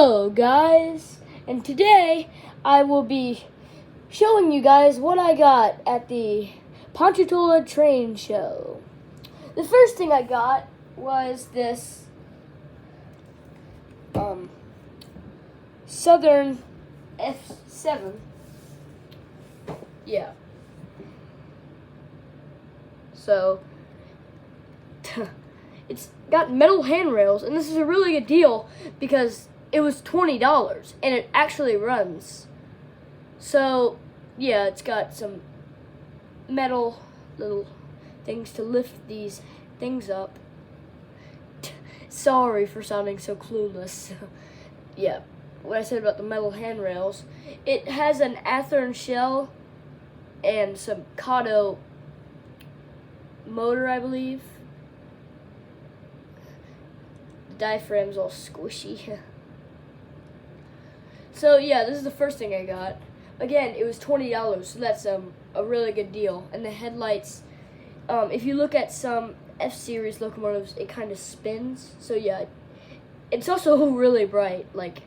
Hello guys, and today I will be showing you guys what I got at the Ponchatoula train show. The first thing I got was this Southern F7. Yeah. So it's got metal handrails, and this is a really good deal because it was $20 and it actually runs. So yeah, it's got some metal little things to lift these things up. Sorry for sounding so clueless. Yeah, what I said about the metal handrails, it has an Athearn shell and some Kato motor, I believe. The diaphragm's all squishy. So yeah, this is the first thing I got. Again, it was $20, so that's a really good deal. And the headlights, if you look at some F-Series locomotives, it kind of spins. So yeah, it's also really bright, like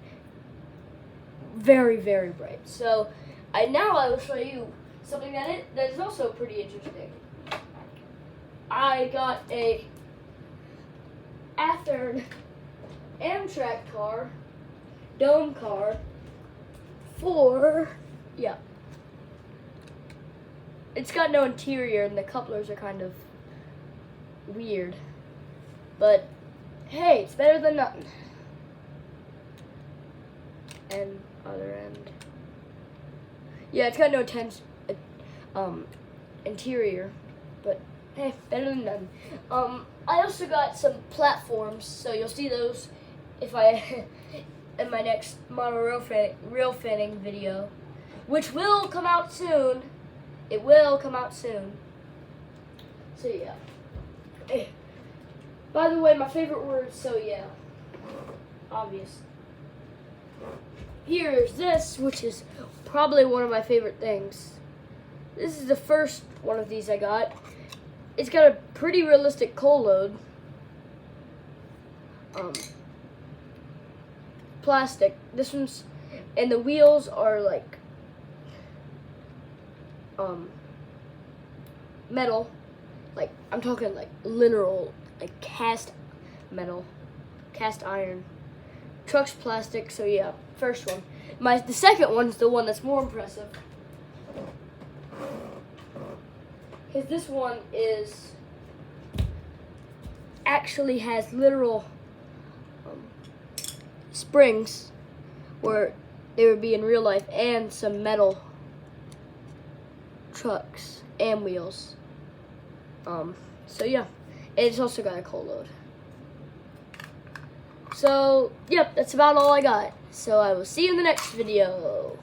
very, very bright. So now I will show you something that is also pretty interesting. I got a Athearn Amtrak car, dome car, yeah. It's got no interior and the couplers are kind of weird. But hey, it's better than nothing. And other end. Yeah, it's got no interior, but hey, better than none. I also got some platforms, so you'll see those if I in my next model rail fanning video, which will come out soon. It will come out soon. So yeah. By the way, my favorite word is so yeah. Obvious. Here's this, which is probably one of my favorite things. This is the first one of these I got. It's got a pretty realistic coal load. Plastic. This one's, and the wheels are like metal. Like, I'm talking like literal, like cast metal, cast iron. Truck's plastic, so yeah, first one. The second one's the one that's more impressive. Because this one actually has literal springs where they would be in real life, and some metal trucks and wheels. So yeah, and it's also got a coal load. So yep, that's about all I got. So I will see you in the next video.